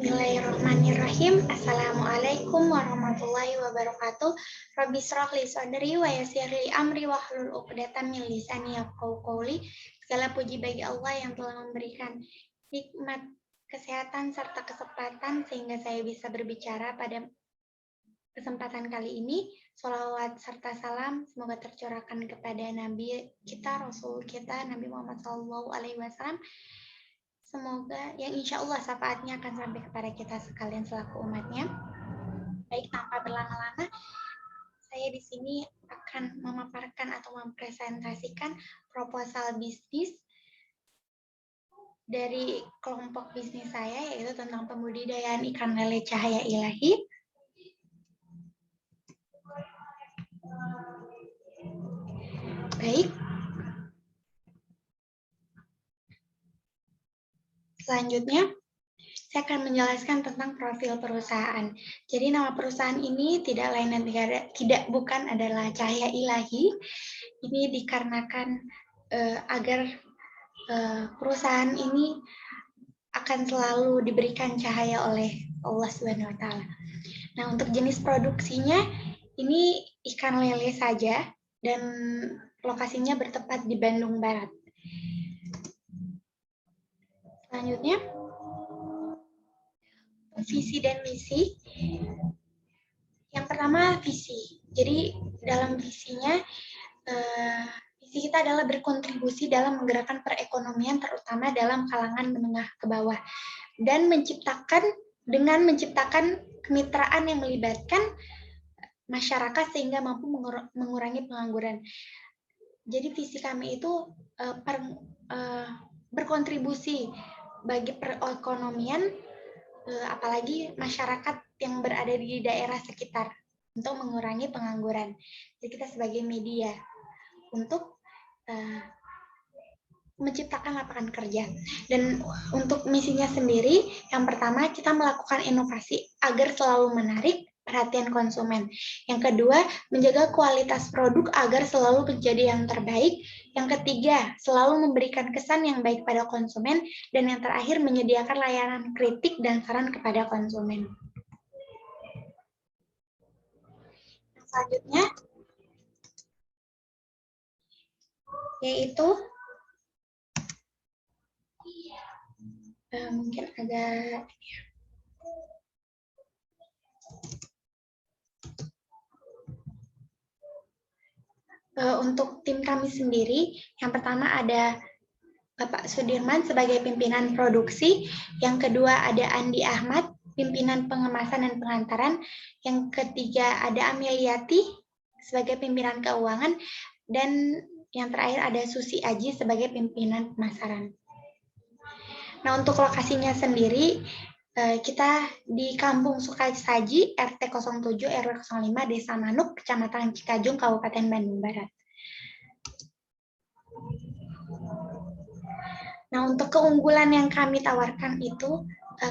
Bismillahirrahmanirrahim. Assalamualaikum warahmatullahi wabarakatuh. Rabbi shrah li sadri wa yassir li amri wahlul 'uqdatam min lisani yafqahu qawli. Segala puji bagi Allah yang telah memberikan nikmat kesehatan serta kesempatan sehingga saya bisa berbicara pada kesempatan kali ini. Sholawat serta salam semoga tercurahkan kepada Nabi kita, Rasul kita, Nabi Muhammad SAW. Semoga yang insya Allah syafaatnya akan sampai kepada kita sekalian selaku umatnya. Baik, tanpa berlama-lama, saya di sini akan memaparkan atau mempresentasikan proposal bisnis dari kelompok bisnis saya, yaitu tentang pembudidayaan ikan lele cahaya ilahi. Baik. Selanjutnya, saya akan menjelaskan tentang profil perusahaan. Jadi nama perusahaan ini tidak lain dan bukan adalah Cahaya Ilahi. Ini dikarenakan agar perusahaan ini akan selalu diberikan cahaya oleh Allah Subhanahu wa taala. Nah, untuk jenis produksinya ini ikan lele saja dan lokasinya bertempat di Bandung Barat. Selanjutnya, visi dan misi. Yang pertama, visi. Jadi dalam visinya, visi kita adalah berkontribusi dalam menggerakkan perekonomian terutama dalam kalangan menengah ke bawah dan menciptakan kemitraan yang melibatkan masyarakat sehingga mampu mengurangi pengangguran. Jadi visi kami itu berkontribusi bagi perekonomian, apalagi masyarakat yang berada di daerah sekitar untuk mengurangi pengangguran. Jadi kita sebagai media untuk menciptakan lapangan kerja. Dan untuk misinya sendiri, yang pertama kita melakukan inovasi agar selalu menarik perhatian konsumen. Yang kedua, menjaga kualitas produk agar selalu menjadi yang terbaik. Yang ketiga, selalu memberikan kesan yang baik pada konsumen. Dan yang terakhir, menyediakan layanan kritik dan saran kepada konsumen. Selanjutnya, yaitu mungkin agak untuk tim kami sendiri, yang pertama ada Bapak Sudirman sebagai pimpinan produksi, yang kedua ada Andi Ahmad, pimpinan pengemasan dan pengantaran, yang ketiga ada Ameliati sebagai pimpinan keuangan, dan yang terakhir ada Susi Aji sebagai pimpinan pemasaran. Nah, untuk lokasinya sendiri, kita di Kampung Sukasaji, RT 07 RW 05, Desa Manuk, Kecamatan Cikajung, Kabupaten Bandung Barat. Nah, untuk keunggulan yang kami tawarkan itu,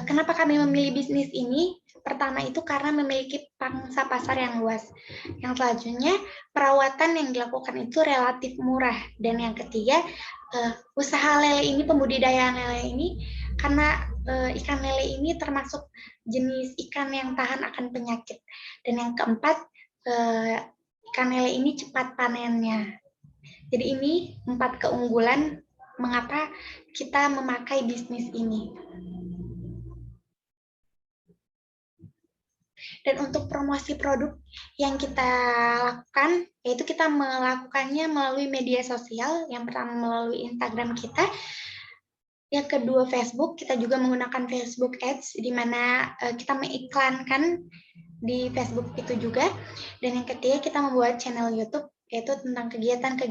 kenapa kami memilih bisnis ini? Pertama itu karena memiliki pangsa pasar yang luas. Yang selanjutnya, perawatan yang dilakukan itu relatif murah. Dan yang ketiga, usaha lele ini, pembudidayaan lele ini, karena ikan lele ini termasuk jenis ikan yang tahan akan penyakit. Dan yang keempat, ikan lele ini cepat panennya. Jadi ini 4 keunggulan mengapa kita memakai bisnis ini. Dan untuk promosi produk yang kita lakukan, yaitu kita melakukannya melalui media sosial. Yang pertama melalui Instagram kita, yang kedua Facebook, kita juga menggunakan Facebook Ads, di mana kita mengiklankan di Facebook itu juga. Dan yang ketiga kita membuat channel YouTube, yaitu tentang kegiatan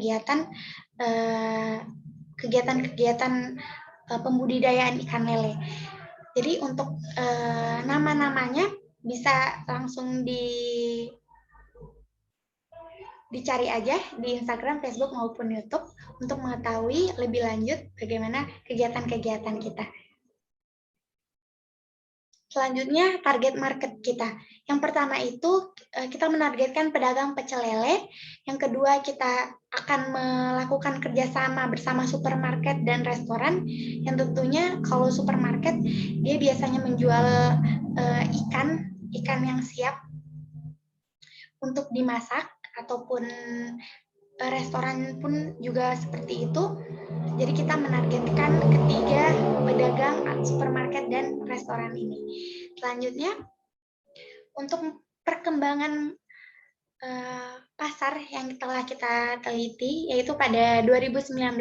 pembudidayaan ikan lele. Jadi untuk nama-namanya bisa langsung dicari aja di Instagram, Facebook maupun YouTube untuk mengetahui lebih lanjut bagaimana kegiatan-kegiatan kita. Selanjutnya, target market kita. Yang pertama itu kita menargetkan pedagang pecel lele. Yang kedua, kita akan melakukan kerjasama bersama supermarket dan restoran. Yang tentunya kalau supermarket, dia biasanya menjual ikan yang siap untuk dimasak, ataupun restoran pun juga seperti itu. Jadi kita menargetkan ketiga pedagang supermarket dan restoran ini. Selanjutnya, untuk perkembangan pasar yang telah kita teliti, yaitu pada 2019,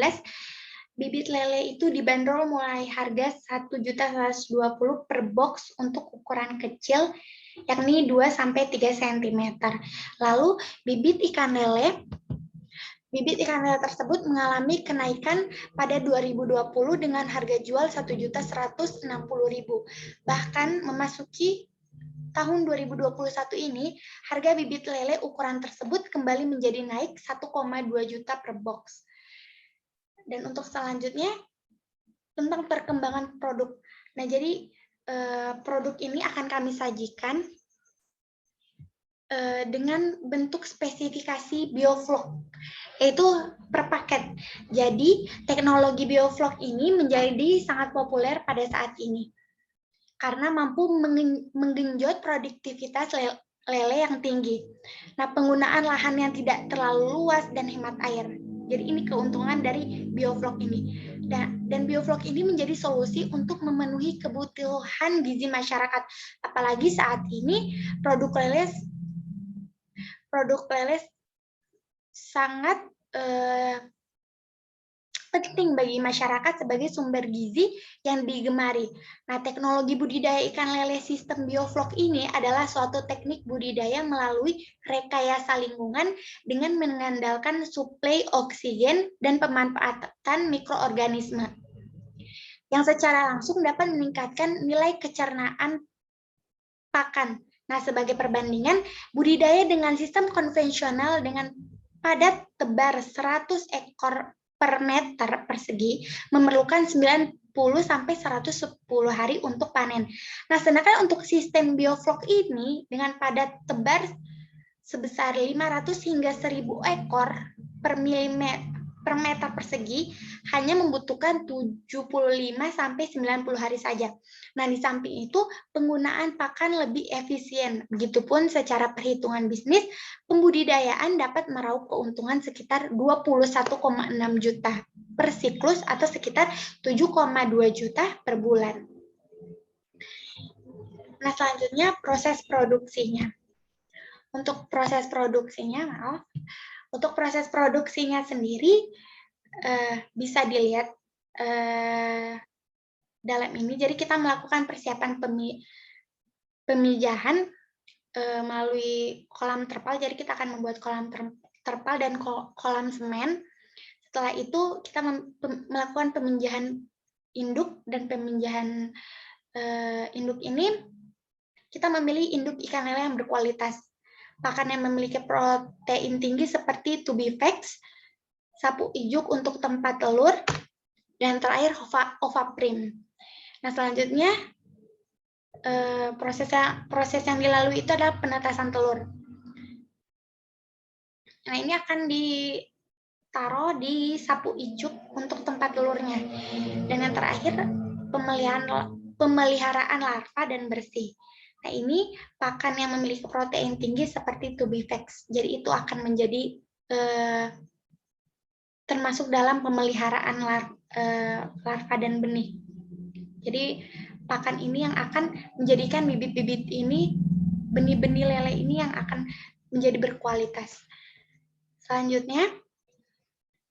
bibit lele itu dibanderol mulai harga Rp1.120.000 per box untuk ukuran kecil, yakni 2-3 cm. Lalu bibit ikan lele tersebut mengalami kenaikan pada 2020 dengan harga jual Rp1.160.000. Bahkan memasuki tahun 2021 ini, harga bibit lele ukuran tersebut kembali menjadi naik 1,2 juta per box. Dan untuk selanjutnya, tentang perkembangan produk. Nah, jadi produk ini akan kami sajikan dengan bentuk spesifikasi bioflok, yaitu per paket. Jadi, teknologi bioflok ini menjadi sangat populer pada saat ini karena mampu menggenjot produktivitas lele yang tinggi. Nah, penggunaan lahan yang tidak terlalu luas dan hemat air. Jadi ini keuntungan dari bioflok ini. Dan bioflok ini menjadi solusi untuk memenuhi kebutuhan gizi masyarakat. Apalagi saat ini produk lele sangat penting bagi masyarakat sebagai sumber gizi yang digemari. Nah, teknologi budidaya ikan lele sistem bioflok ini adalah suatu teknik budidaya melalui rekayasa lingkungan dengan mengandalkan suplai oksigen dan pemanfaatan mikroorganisme yang secara langsung dapat meningkatkan nilai kecernaan pakan. Nah, sebagai perbandingan, budidaya dengan sistem konvensional dengan padat tebar 100 ekor per meter persegi memerlukan 90-110 hari untuk panen. Nah, sedangkan untuk sistem bioflok ini dengan padat tebar sebesar 500 hingga 1000 ekor per meter persegi hanya membutuhkan 75-90 hari saja. Nah, di samping itu penggunaan pakan lebih efisien. Begitupun secara perhitungan bisnis, pembudidayaan dapat meraup keuntungan sekitar 21,6 juta per siklus atau sekitar 7,2 juta per bulan. Nah, selanjutnya proses produksinya. Untuk proses produksinya sendiri bisa dilihat dalam ini. Jadi kita melakukan persiapan pemijahan melalui kolam terpal. Jadi kita akan membuat kolam terpal dan kolam semen. Setelah itu kita melakukan peminjahan induk, dan peminjahan induk ini kita memilih induk ikan lele yang berkualitas, pakan yang memiliki protein tinggi seperti Tubivex, sapu ijuk untuk tempat telur, dan terakhir Ovaprim. Nah, selanjutnya proses yang dilalui itu adalah penetasan telur. Nah, ini akan ditaruh di sapu ijuk untuk tempat telurnya. Dan yang terakhir pemeliharaan larva dan bersih. Nah, ini pakan yang memiliki protein tinggi seperti Tubivex. Jadi itu akan menjadi termasuk dalam pemeliharaan larva dan benih. Jadi pakan ini yang akan menjadikan bibit-bibit ini, benih-benih lele ini yang akan menjadi berkualitas. Selanjutnya,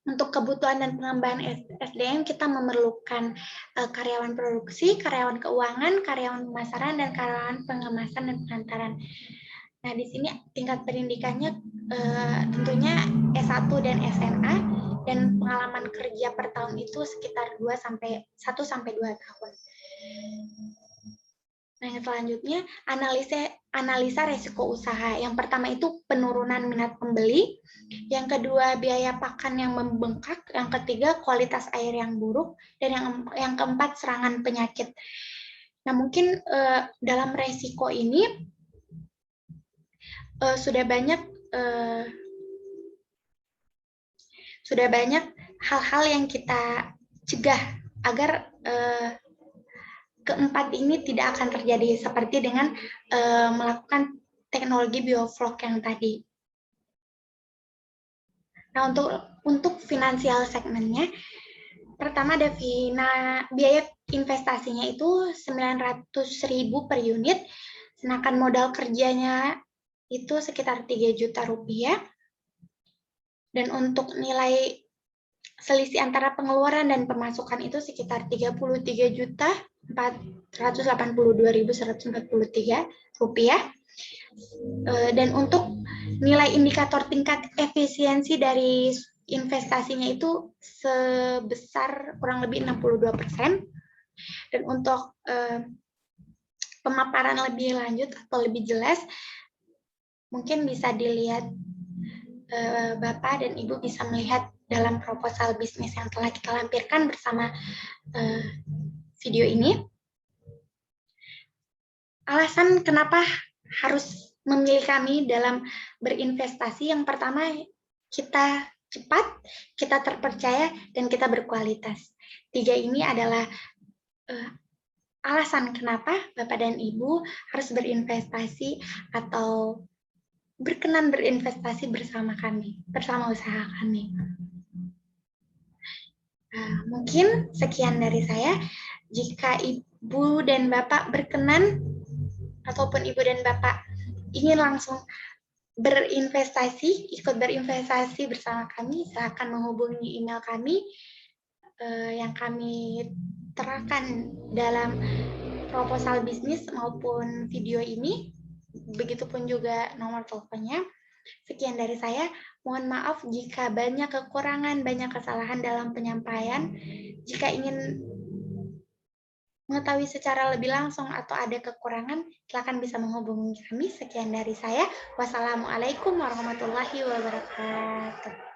untuk kebutuhan dan pengembangan SDM, kita memerlukan karyawan produksi, karyawan keuangan, karyawan pemasaran, dan karyawan pengemasan dan pengantaran. Nah, di sini tingkat pendidikannya tentunya S1 dan SMA, dan pengalaman kerja per tahun itu sekitar 1-2 tahun. Nah, yang selanjutnya analisa resiko usaha. Yang pertama itu penurunan minat pembeli, yang kedua biaya pakan yang membengkak, yang ketiga kualitas air yang buruk, dan yang keempat serangan penyakit. Nah, mungkin dalam resiko ini sudah banyak hal-hal yang kita cegah agar keempat ini tidak akan terjadi, seperti dengan melakukan teknologi bioflok yang tadi. Nah, untuk finansial segmennya, pertama ada biaya investasinya itu 900.000 per unit, sedangkan modal kerjanya itu sekitar 3 juta rupiah. Dan untuk nilai selisih antara pengeluaran dan pemasukan itu sekitar 33.482.143 rupiah. Dan untuk nilai indikator tingkat efisiensi dari investasinya itu sebesar kurang lebih 62%. Dan untuk pemaparan lebih lanjut atau lebih jelas, mungkin bisa dilihat, Bapak dan Ibu bisa melihat dalam proposal bisnis yang telah kita lampirkan bersama video ini. Alasan kenapa harus memilih kami dalam berinvestasi, yang pertama, kita cepat, kita terpercaya, dan kita berkualitas. 3 ini adalah alasan kenapa Bapak dan Ibu harus berinvestasi atau berkenan berinvestasi bersama kami, bersama usaha kami. Mungkin sekian dari saya. Jika Ibu dan Bapak berkenan, ataupun Ibu dan Bapak ingin langsung ikut berinvestasi bersama kami, silakan menghubungi email kami yang kami terapkan dalam proposal bisnis maupun video ini. Begitupun juga nomor teleponnya. Sekian dari saya. Mohon maaf jika banyak kekurangan, banyak kesalahan dalam penyampaian. Jika ingin mengetahui secara lebih langsung atau ada kekurangan, silakan bisa menghubungi kami. Sekian dari saya. Wassalamualaikum warahmatullahi wabarakatuh.